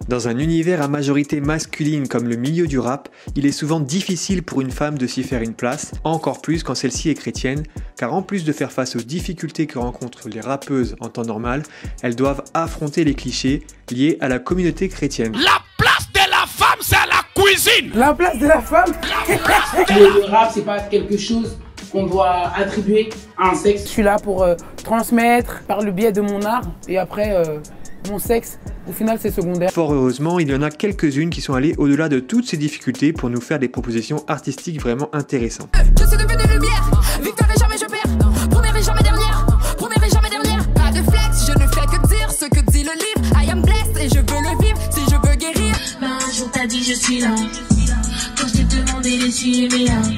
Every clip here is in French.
Dans un univers à majorité masculine comme le milieu du rap, il est souvent difficile pour une femme de s'y faire une place, encore plus quand celle-ci est chrétienne, car en plus de faire face aux difficultés que rencontrent les rappeuses en temps normal, elles doivent affronter les clichés liés à la communauté chrétienne. La place de la femme, c'est la cuisine. La place de la femme. Le rap, c'est pas quelque chose qu'on doit attribuer à un sexe. Je suis là pour transmettre par le biais de mon art et après mon sexe, au final c'est secondaire. Fort heureusement, il y en a quelques-unes qui sont allées au-delà de toutes ces difficultés pour nous faire des propositions artistiques vraiment intéressantes. Je suis devenue lumière, victoire et jamais je perds, première et jamais dernière, première et jamais dernière. Pas de flex, je ne fais que dire ce que dit le livre. I am blessed et je veux le vivre si je veux guérir. Un jour t'as dit je suis là, quand je t'ai demandé d'essuyer mes larmes.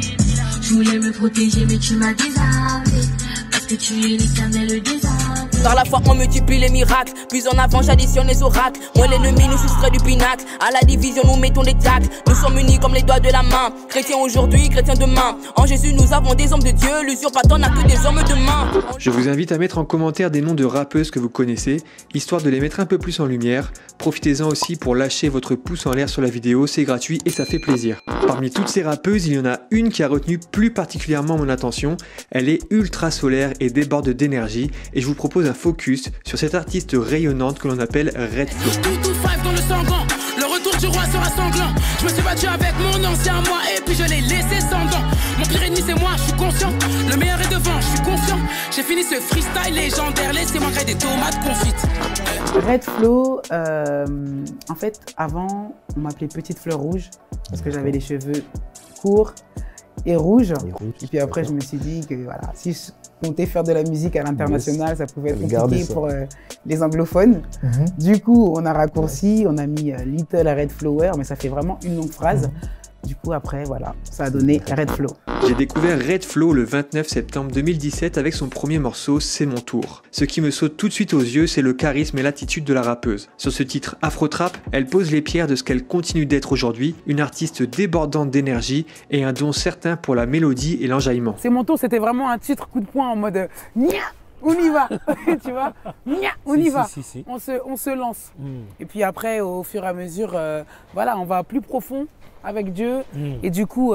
Je voulais me protéger mais tu m'as désarmé, parce que tu es l'éternel désarmé. Par la foi on multiplie les miracles, puis en avant j'additionne les oracles. Moi l'ennemi nous soustrait du pinacle, à la division nous mettons des tacles. Nous sommes unis comme les doigts de la main, chrétiens aujourd'hui, chrétiens demain. En Jésus nous avons des hommes de Dieu, l'usurpateur n'a que des hommes de main. Je vous invite à mettre en commentaire des noms de rappeuses que vous connaissez, histoire de les mettre un peu plus en lumière. Profitez-en aussi pour lâcher votre pouce en l'air sur la vidéo, c'est gratuit et ça fait plaisir. Parmi toutes ces rappeuses, il y en a une qui a retenu plus particulièrement mon attention. Elle est ultra solaire et déborde d'énergie, et je vous propose un focus sur cette artiste rayonnante que l'on appelle Red Flow. Dans le sanguin, le retour du roi sera sanglant. Je me suis battu avec mon ancien moi et puis je l'ai laissé sans dents. Mon pire ennemi c'est moi, je suis conscient. Le meilleur est devant, je suis confiant. J'ai fini ce freestyle légendaire, laissez-moi créer des tomates confites. Red Flow, en fait avant on m'appelait Petite Fleur Rouge parce que j'avais les cheveux courts et rouges. Et puis après je me suis dit que voilà, si je comptais faire de la musique à l'international, ça pouvait être compliqué pour les anglophones. Du coup on a raccourci, on a mis Little Red Flower, mais ça fait vraiment une longue phrase. Du coup après voilà, ça a donné Red Flow. J'ai découvert Red Flow le 29 septembre 2017 avec son premier morceau C'est mon tour. Ce qui me saute tout de suite aux yeux, c'est le charisme et l'attitude de la rappeuse. Sur ce titre Afro-Trap, elle pose les pierres de ce qu'elle continue d'être aujourd'hui, une artiste débordante d'énergie et un don certain pour la mélodie et l'enjaillement. C'est mon tour, c'était vraiment un titre coup de poing en mode Nya, on y va. Tu vois, Nya, on y va. On se lance. Et puis après au fur et à mesure, voilà, on va plus profond avec Dieu et du coup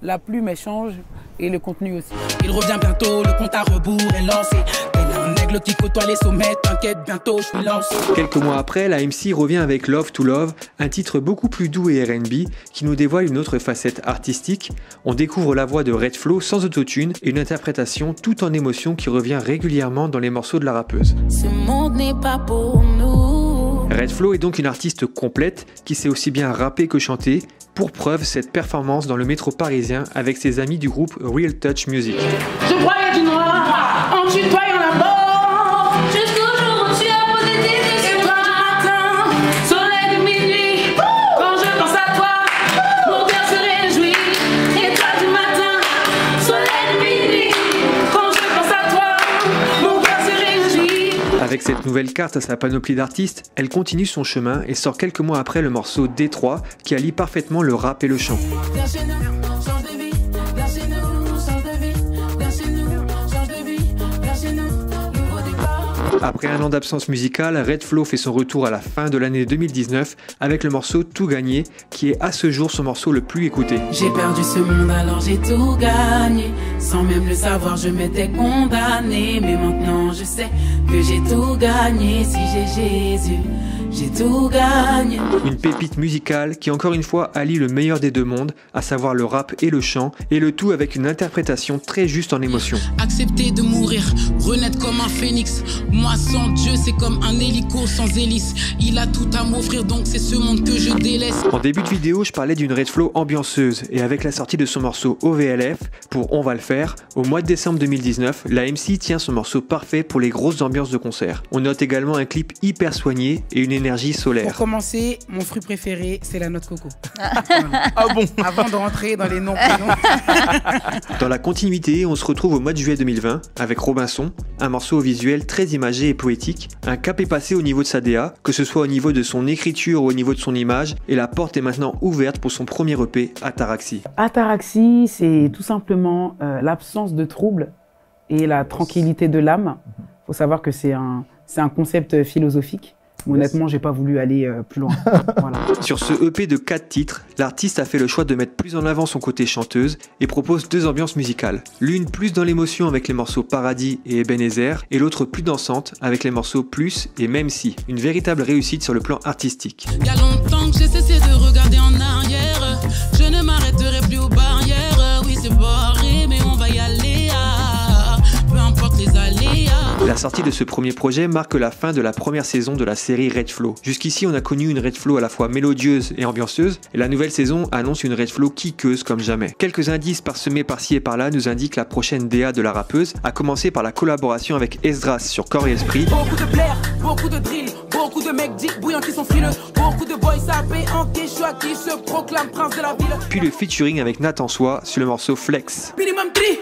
la plume elle change et le contenu aussi. Il revient bientôt, le compte à rebours est lancé. T'es un aigle qui côtoie les sommets, t'inquiète bientôt je suis lancé. Quelques mois après, la MC revient avec Love to Love, un titre beaucoup plus doux et R&B qui nous dévoile une autre facette artistique. On découvre la voix de Red Flow sans autotune et une interprétation tout en émotion qui revient régulièrement dans les morceaux de la rappeuse. Ce monde n'est pas pour nous. Red Flow est donc une artiste complète qui sait aussi bien rapper que chanter. Pour preuve, cette performance dans le métro parisien avec ses amis du groupe Real Touch Music. Je voyais du noir en tutoyant la mort. Jusqu'au jour où tu as posé tes yeux sur moi. Matin, soleil de minuit, quand je pense à toi, mon cœur se réjouit. Étoile du matin, soleil de minuit, quand je pense à toi, mon cœur se réjouit. Avec cette nouvelle carte à sa panoplie d'artistes, elle continue son chemin et sort quelques mois après le morceau Détroit qui allie parfaitement le rap et le chant. Viens chez nous, change de vie. Viens chez nous, change de vie. Viens chez nous, change de vie. Viens chez nous, nouveau départ. Après un an d'absence musicale, Red Flow fait son retour à la fin de l'année 2019 avec le morceau Tout gagné qui est à ce jour son morceau le plus écouté. J'ai perdu ce monde alors j'ai tout gagné. Sans même le savoir je m'étais condamné. Mais maintenant je sais que j'ai tout gagné. Si j'ai Jésus, j'ai tout gagné. Une pépite musicale qui encore une fois allie le meilleur des deux mondes, à savoir le rap et le chant, et le tout avec une interprétation très juste en émotion. Accepter de mourir, renaître comme un phénix. Moi sans Dieu c'est comme un hélico sans hélice. Il a tout à m'offrir donc c'est ce monde que je délaisse. En début de vidéo, je parlais d'une Red Flow ambianceuse, et avec la sortie de son morceau OVLF pour On va le faire, au mois de décembre 2019, la MC tient son morceau parfait pour les grosses ambiances de concert. On note également un clip hyper soigné et une énergie solaire. Pour commencer, mon fruit préféré c'est la noix de coco. Ah bon? Avant de rentrer dans les noms prénoms. Dans la continuité, on se retrouve au mois de juillet 2020 avec Robinson, un morceau au visuel très imagé et poétique. Un cap est passé au niveau de sa DA, que ce soit au niveau de son écriture ou au niveau de son image, et la porte est maintenant ouverte pour son premier EP, Ataraxie. Ataraxie, c'est tout simplement l'absence de trouble et la tranquillité de l'âme. Il faut savoir que c'est un concept philosophique Honnêtement, j'ai pas voulu aller plus loin. Voilà. Sur ce EP de 4 titres, l'artiste a fait le choix de mettre plus en avant son côté chanteuse et propose 2 ambiances musicales. L'une plus dans l'émotion avec les morceaux Paradis et Ebenezer, et l'autre plus dansante avec les morceaux Plus et Même Si. Une véritable réussite sur le plan artistique. Y a longtemps que j'ai cessé de regarder en arrière. Je ne m'arrêterai plus aux barrières. Oui, c'est barré, mais on va y aller. Peu importe les aléas. La sortie de ce premier projet marque la fin de la première saison de la série Red Flow. Jusqu'ici, on a connu une Red Flow à la fois mélodieuse et ambianceuse, et la nouvelle saison annonce une Red Flow kickeuse comme jamais. Quelques indices parsemés par-ci et par-là nous indiquent la prochaine DA de la rappeuse, à commencer par la collaboration avec Esdras sur Corps et Esprit. Beaucoup de blaire, beaucoup de drill, beaucoup de mecs dits bouillants qui sont frileux, beaucoup de boys sapés en quechua qui se proclament prince de la ville. Puis le featuring avec Nathan Sois sur le morceau Flex. Minimum tri,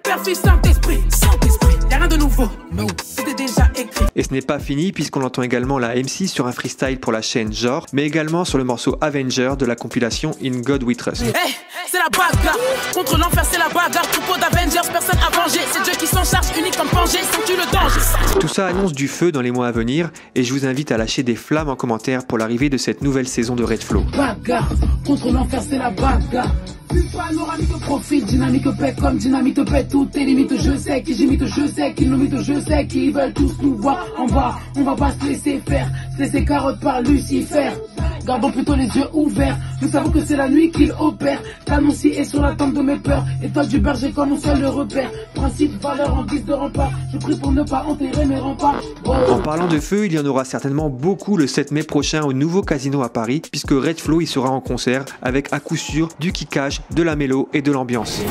Père, Fils, Saint-Esprit, Saint-Esprit, y'a rien de nouveau, no, c'était déjà écrit. Et ce n'est pas fini puisqu'on entend également la MC sur un freestyle pour la chaîne Genre, mais également sur le morceau Avenger de la compilation In God We Trust. Hey, c'est la bagarre, contre l'enfer c'est la bagarre, troupeau d'Avengers, personne à venger, c'est Dieu qui s'en charge, unique comme Pangée, sens-tu le danger? Tout ça annonce du feu dans les mois à venir et je vous invite à lâcher des flammes en commentaire pour l'arrivée de cette nouvelle saison de Red Flow. Bagarre, contre l'enfer c'est la bagarre. Une panoramique profil, dynamique pète comme dynamite pète toutes tes limites. Je sais qui j'imite, je sais qui nous mythe, je sais qu'ils veulent tous nous voir en bas. On va pas se laisser faire, se laisser carotte par Lucifer. Gardons plutôt les yeux ouverts, nous savons que c'est la nuit qu'il opère. T'annonci est sur la tente de mes peurs, et toi du berger comme mon seul repère. Principe, valeur en guise de rempart, je prie pour ne pas enterrer mes remparts. Oh. En parlant de feu, il y en aura certainement beaucoup le 7 mai prochain au nouveau casino à Paris, puisque Red Flow y sera en concert avec à coup sûr du kickage, de la mélo et de l'ambiance.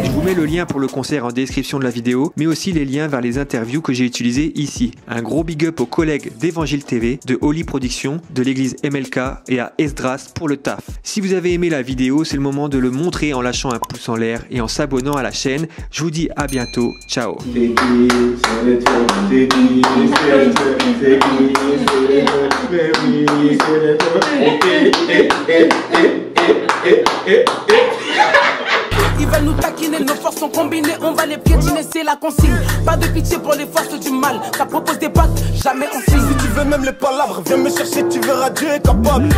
Je vous mets le lien pour le concert en description de la vidéo, mais aussi les liens vers les interviews que j'ai utilisées ici. Un gros big up aux collègues d'Evangile TV, de Holy Productions, de l'église MLK et à Esdras pour le taf. Si vous avez aimé la vidéo, c'est le moment de le montrer en lâchant un pouce en l'air et en s'abonnant à la chaîne. Je vous dis à bientôt, ciao. Ils veulent nous taquiner, nos forces sont combinées, on va les piétiner, c'est la consigne. Pas de pitié pour les forces du mal, ça propose des bacs, jamais on signe. Si tu veux même les palabres, viens me chercher, tu verras Dieu est capable.